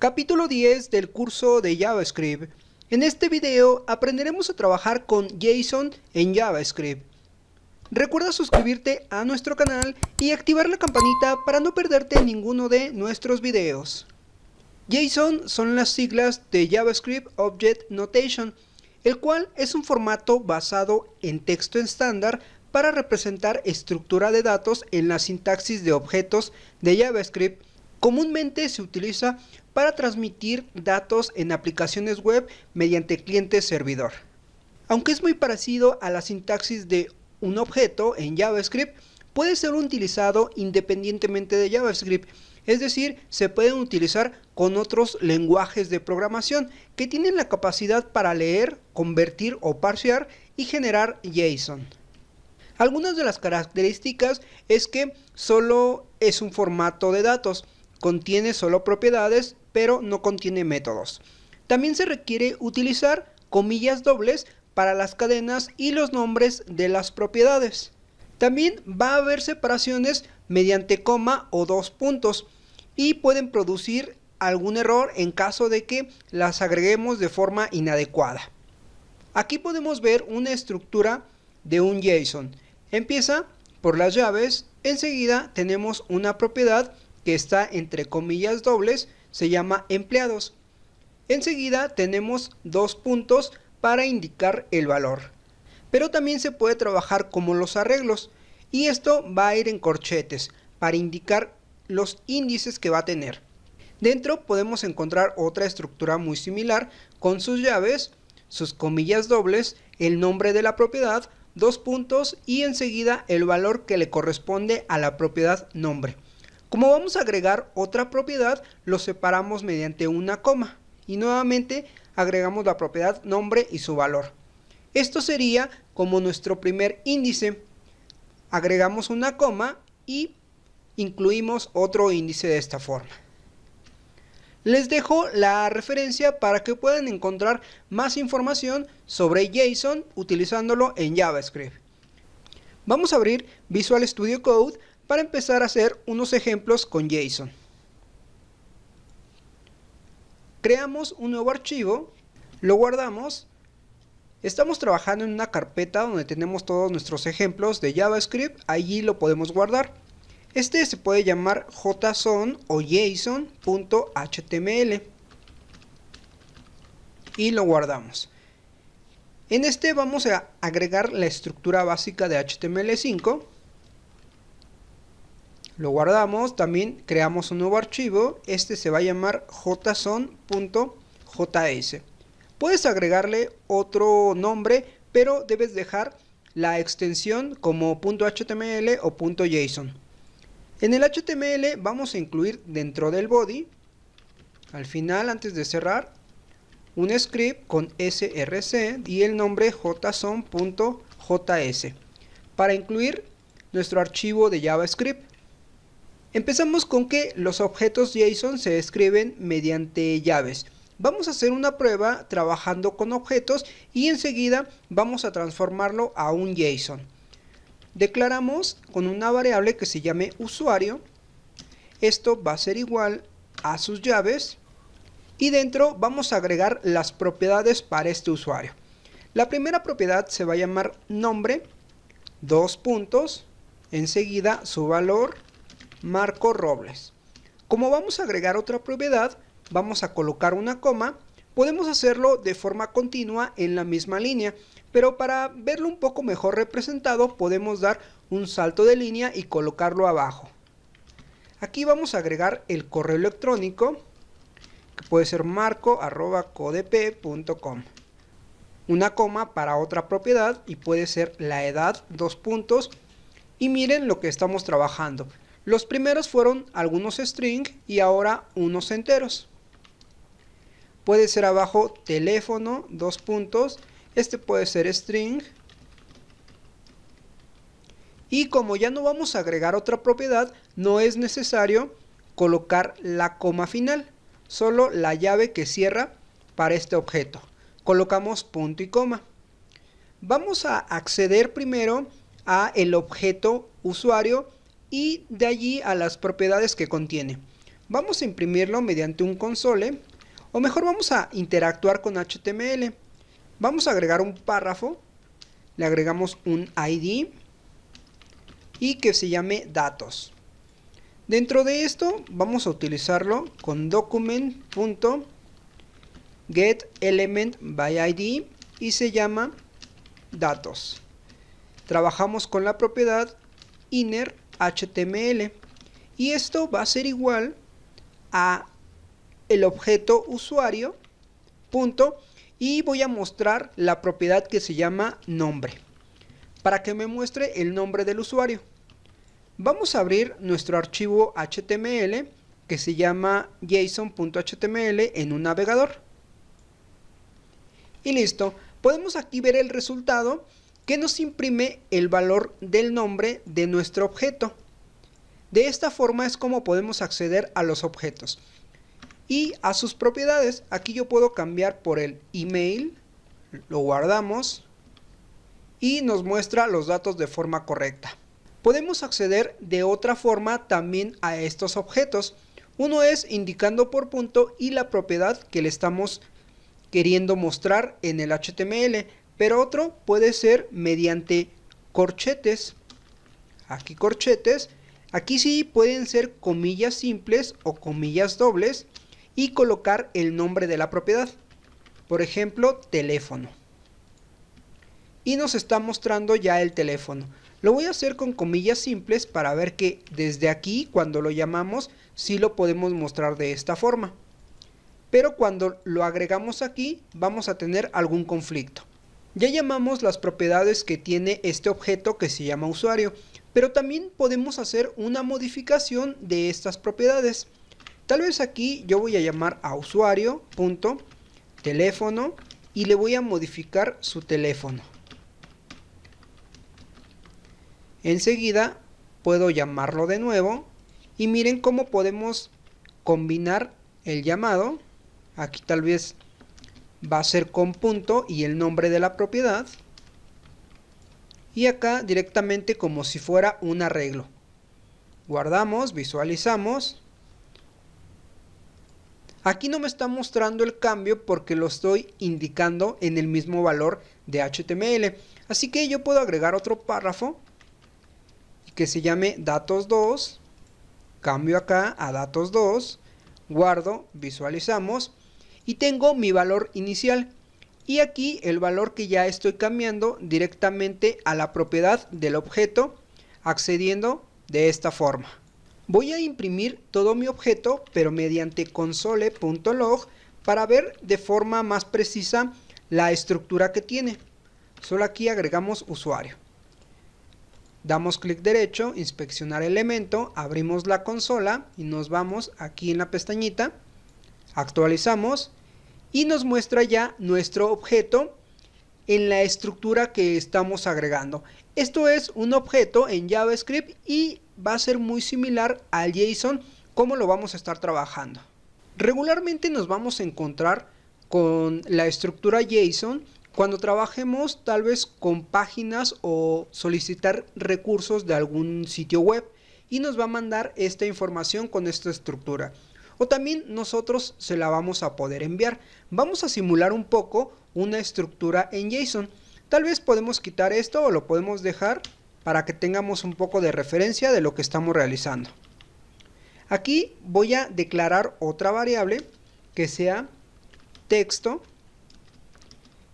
Capítulo 10 del curso de JavaScript. En este video aprenderemos a trabajar con JSON en JavaScript. Recuerda suscribirte a nuestro canal y activar la campanita para no perderte ninguno de nuestros videos. JSON son las siglas de JavaScript Object Notation, el cual es un formato basado en texto estándar para representar estructura de datos en la sintaxis de objetos de JavaScript. Comúnmente se utiliza para transmitir datos en aplicaciones web mediante cliente-servidor. Aunque es muy parecido a la sintaxis de un objeto en JavaScript, puede ser utilizado independientemente de JavaScript, es decir, se pueden utilizar con otros lenguajes de programación que tienen la capacidad para leer, convertir o parsear y generar JSON. Algunas de las características es que solo es un formato de datos, contiene solo propiedades, pero no contiene métodos. También se requiere utilizar comillas dobles para las cadenas y los nombres de las propiedades. También va a haber separaciones mediante coma o dos puntos y pueden producir algún error en caso de que las agreguemos de forma inadecuada. Aquí podemos ver una estructura de un JSON. Empieza por las llaves, enseguida tenemos una propiedad que está entre comillas dobles, se llama empleados. Enseguida tenemos dos puntos para indicar el valor. Pero también se puede trabajar como los arreglos, y esto va a ir en corchetes para indicar los índices que va a tener. Dentro podemos encontrar otra estructura muy similar con sus llaves, sus comillas dobles, el nombre de la propiedad, dos puntos y enseguida el valor que le corresponde a la propiedad nombre. Como vamos a agregar otra propiedad, lo separamos mediante una coma y nuevamente agregamos la propiedad nombre y su valor. Esto sería como nuestro primer índice. Agregamos una coma y incluimos otro índice de esta forma. Les dejo la referencia para que puedan encontrar más información sobre JSON utilizándolo en JavaScript. Vamos a abrir Visual Studio Code para empezar a hacer unos ejemplos con JSON. Creamos un nuevo archivo, lo guardamos. Estamos trabajando en una carpeta donde tenemos todos nuestros ejemplos de JavaScript, allí lo podemos guardar. Este se puede llamar JSON o JSON.html y lo guardamos. En este vamos a agregar la estructura básica de HTML5. Lo guardamos, también creamos un nuevo archivo, este se va a llamar json.js. Puedes agregarle otro nombre, pero debes dejar la extensión como .html o .json. En el HTML vamos a incluir dentro del body, al final antes de cerrar, un script con src y el nombre json.js para incluir nuestro archivo de JavaScript. Empezamos con que los objetos JSON se escriben mediante llaves. Vamos a hacer una prueba trabajando con objetos y enseguida vamos a transformarlo a un JSON. Declaramos con una variable que se llame usuario. Esto va a ser igual a sus llaves y dentro vamos a agregar las propiedades para este usuario. La primera propiedad se va a llamar nombre, dos puntos, enseguida su valor, Marco Robles. Como vamos a agregar otra propiedad, vamos a colocar una coma. Podemos hacerlo de forma continua en la misma línea, pero para verlo un poco mejor representado podemos dar un salto de línea y colocarlo abajo. Aquí vamos a agregar el correo electrónico, que puede ser marco@codep.com. Una coma para otra propiedad y puede ser la edad, dos puntos. Y miren lo que estamos trabajando. Los primeros fueron algunos string y ahora unos enteros. Puede ser abajo teléfono, dos puntos. Este puede ser string. Y como ya no vamos a agregar otra propiedad, no es necesario colocar la coma final. Solo la llave que cierra para este objeto. Colocamos punto y coma. Vamos a acceder primero a el objeto usuario y de allí a las propiedades que contiene. Vamos a imprimirlo mediante un console, o mejor vamos a interactuar con HTML. Vamos a agregar un párrafo, le agregamos un ID y que se llame datos. Dentro de esto vamos a utilizarlo con document.getElementById y se llama datos. Trabajamos con la propiedad innerHTML y esto va a ser igual a el objeto usuario punto, y voy a mostrar la propiedad que se llama nombre para que me muestre el nombre del usuario. Vamos a abrir nuestro archivo HTML que se llama json.html en un navegador y listo. Podemos aquí ver el resultado que nos imprime el valor del nombre de nuestro objeto. De esta forma es como podemos acceder a los objetos y a sus propiedades. Aquí yo puedo cambiar por el email, lo guardamos y nos muestra los datos de forma correcta. Podemos acceder de otra forma también a estos objetos. Uno es indicando por punto y la propiedad que le estamos queriendo mostrar en el HTML, pero otro puede ser mediante corchetes. Aquí corchetes, aquí sí pueden ser comillas simples o comillas dobles y colocar el nombre de la propiedad, por ejemplo teléfono, y nos está mostrando ya el teléfono. Lo voy a hacer con comillas simples para ver que desde aquí cuando lo llamamos sí lo podemos mostrar de esta forma, pero cuando lo agregamos aquí vamos a tener algún conflicto. Ya llamamos las propiedades que tiene este objeto que se llama usuario, pero también podemos hacer una modificación de estas propiedades. Tal vez aquí yo voy a llamar a usuario.teléfono y le voy a modificar su teléfono. Enseguida puedo llamarlo de nuevo y miren cómo podemos combinar el llamado. Aquí tal vez va a ser con punto y el nombre de la propiedad. Y acá directamente como si fuera un arreglo. Guardamos, visualizamos. Aquí no me está mostrando el cambio porque lo estoy indicando en el mismo valor de HTML. Así que yo puedo agregar otro párrafo que se llame datos2. Cambio acá a datos2. Guardo, visualizamos. Y tengo mi valor inicial. Y aquí el valor que ya estoy cambiando directamente a la propiedad del objeto, accediendo de esta forma. Voy a imprimir todo mi objeto, pero mediante console.log para ver de forma más precisa la estructura que tiene. Solo aquí agregamos usuario. Damos clic derecho, inspeccionar elemento, abrimos la consola y nos vamos aquí en la pestañita, actualizamos y nos muestra ya nuestro objeto en la estructura que estamos agregando. Esto es un objeto en JavaScript y va a ser muy similar al JSON como lo vamos a estar trabajando. Regularmente nos vamos a encontrar con la estructura JSON cuando trabajemos tal vez con páginas o solicitar recursos de algún sitio web y nos va a mandar esta información con esta estructura. O también nosotros se la vamos a poder enviar. Vamos a simular un poco una estructura en JSON. Tal vez podemos quitar esto o lo podemos dejar para que tengamos un poco de referencia de lo que estamos realizando. Aquí voy a declarar otra variable que sea texto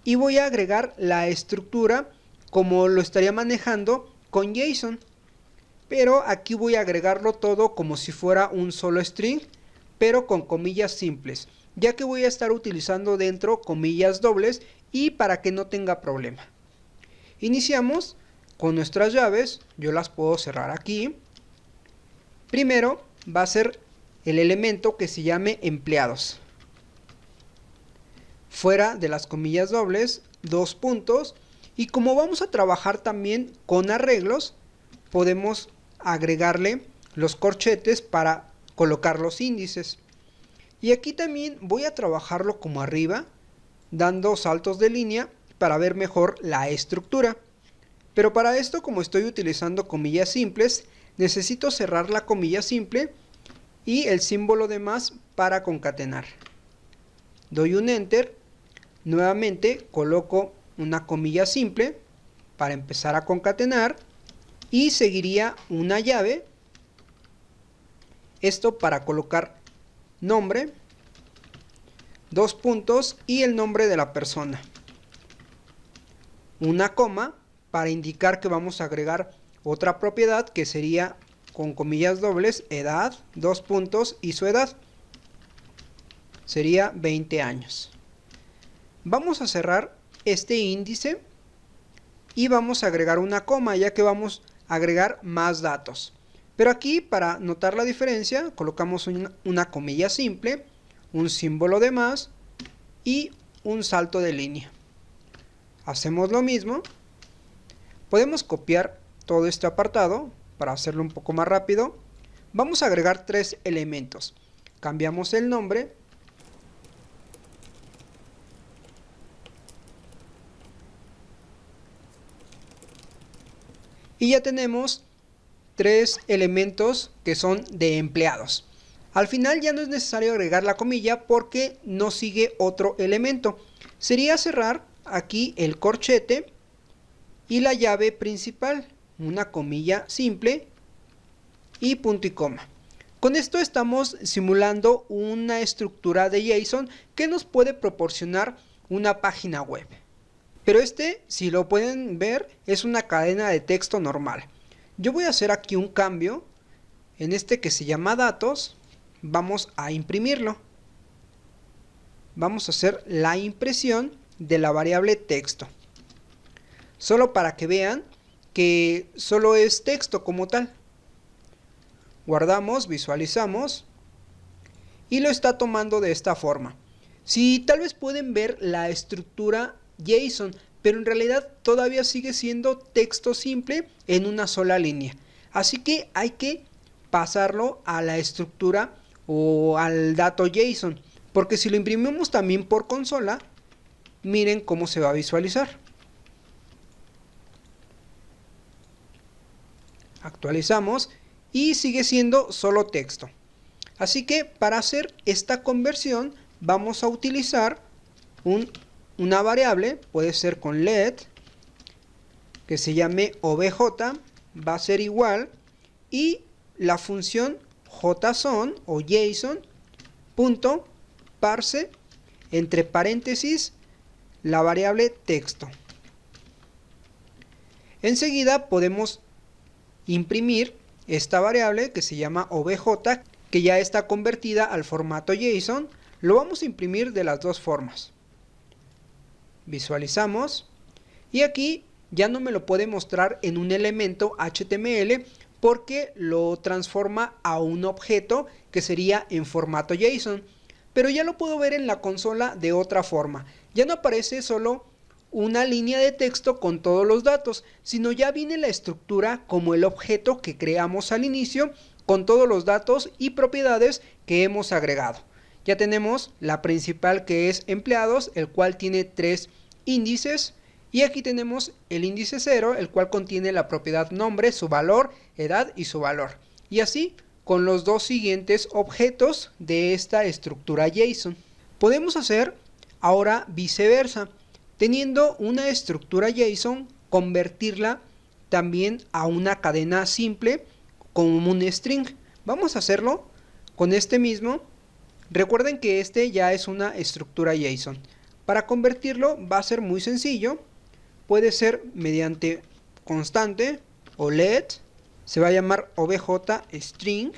y voy a agregar la estructura como lo estaría manejando con JSON. Pero aquí voy a agregarlo todo como si fuera un solo string, pero con comillas simples, ya que voy a estar utilizando dentro comillas dobles y para que no tenga problema. Iniciamos con nuestras llaves, yo las puedo cerrar aquí. Primero va a ser el elemento que se llame empleados. Fuera de las comillas dobles, dos puntos, y como vamos a trabajar también con arreglos, podemos agregarle los corchetes para colocar los índices. Y aquí también voy a trabajarlo como arriba, dando saltos de línea para ver mejor la estructura. Pero para esto, como estoy utilizando comillas simples, necesito cerrar la comilla simple y el símbolo de más para concatenar. Doy un enter, nuevamente coloco una comilla simple para empezar a concatenar y seguiría una llave, esto para colocar nombre, dos puntos y el nombre de la persona, una coma para indicar que vamos a agregar otra propiedad que sería con comillas dobles, edad, dos puntos y su edad, sería 20 años. Vamos a cerrar este índice y vamos a agregar una coma, ya que vamos a agregar más datos. Pero aquí, para notar la diferencia, colocamos una comilla simple, un símbolo de más y un salto de línea. Hacemos lo mismo. Podemos copiar todo este apartado para hacerlo un poco más rápido. Vamos a agregar tres elementos. Cambiamos el nombre. Y ya tenemos tres elementos que son de empleados. Al final ya no es necesario agregar la comilla porque no sigue otro elemento. Sería cerrar aquí el corchete y la llave principal, una comilla simple y punto y coma. Con esto estamos simulando una estructura de JSON que nos puede proporcionar una página web. Pero si lo pueden ver, es una cadena de texto normal. Yo voy a hacer aquí un cambio en este que se llama datos. Vamos a imprimirlo. Vamos a hacer la impresión de la variable texto. Solo para que vean que solo es texto como tal. Guardamos, visualizamos y lo está tomando de esta forma. Si tal vez pueden ver la estructura JSON, pero en realidad todavía sigue siendo texto simple en una sola línea. Así que hay que pasarlo a la estructura o al dato JSON, porque si lo imprimimos también por consola, miren cómo se va a visualizar. Actualizamos y sigue siendo solo texto. Así que para hacer esta conversión vamos a utilizar una variable, puede ser con let, que se llame obj, va a ser igual, y la función json o json.parse entre paréntesis la variable texto. Enseguida podemos imprimir esta variable que se llama obj, que ya está convertida al formato JSON. Lo vamos a imprimir de las dos formas. Visualizamos y aquí ya no me lo puede mostrar en un elemento HTML porque lo transforma a un objeto que sería en formato JSON, pero ya lo puedo ver en la consola de otra forma. Ya no aparece solo una línea de texto con todos los datos, sino ya viene la estructura como el objeto que creamos al inicio con todos los datos y propiedades que hemos agregado. Ya tenemos la principal, que es empleados, el cual tiene 3 índices, y aquí tenemos el índice 0, el cual contiene la propiedad nombre, su valor, edad y su valor. Y así con los dos siguientes objetos de esta estructura JSON. Podemos hacer ahora viceversa, teniendo una estructura JSON, convertirla también a una cadena simple como un string. Vamos a hacerlo con este mismo. Recuerden que ya es una estructura JSON. Para convertirlo va a ser muy sencillo. Puede ser mediante constante o let. Se va a llamar obj_string.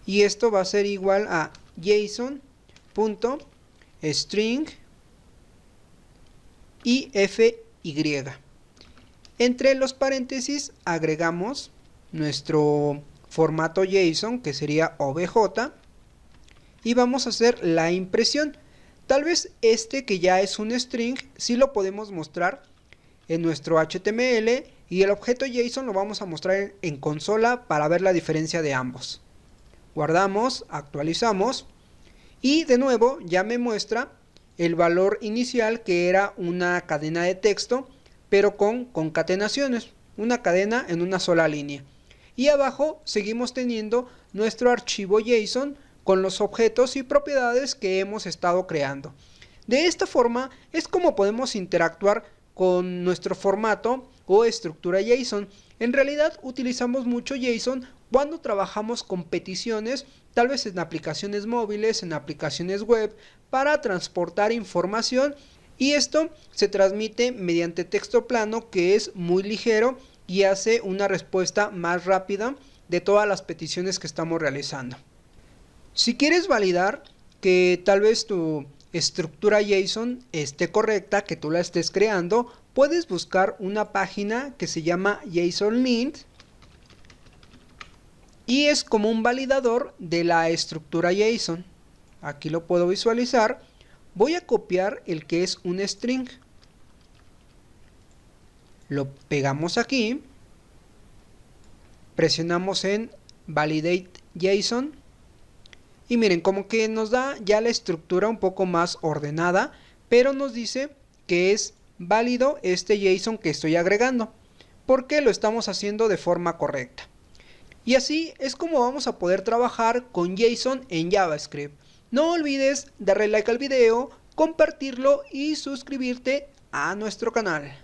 Y esto va a ser igual a json.string ify. Entre los paréntesis agregamos nuestro formato JSON, que sería obj, y vamos a hacer la impresión. Tal vez que ya es un string, sí lo podemos mostrar en nuestro HTML, y el objeto JSON lo vamos a mostrar en consola para ver la diferencia de ambos. Guardamos, actualizamos y de nuevo ya me muestra el valor inicial, que era una cadena de texto pero con concatenaciones, una cadena en una sola línea. y abajo seguimos teniendo nuestro archivo JSON con los objetos y propiedades que hemos estado creando. De esta forma es como podemos interactuar con nuestro formato o estructura JSON. En realidad utilizamos mucho JSON cuando trabajamos con peticiones, tal vez en aplicaciones móviles, en aplicaciones web, para transportar información, y esto se transmite mediante texto plano, que es muy ligero y hace una respuesta más rápida de todas las peticiones que estamos realizando. Si quieres validar que tal vez tu estructura JSON esté correcta, que tú la estés creando, puedes buscar una página que se llama JSONLint y es como un validador de la estructura JSON. Aquí lo puedo visualizar. Voy a copiar el que es un string. Lo pegamos aquí. Presionamos en Validate JSON. Y miren, como que nos da ya la estructura un poco más ordenada, pero nos dice que es válido este JSON que estoy agregando, porque lo estamos haciendo de forma correcta. Y así es como vamos a poder trabajar con JSON en JavaScript. No olvides darle like al video, compartirlo y suscribirte a nuestro canal.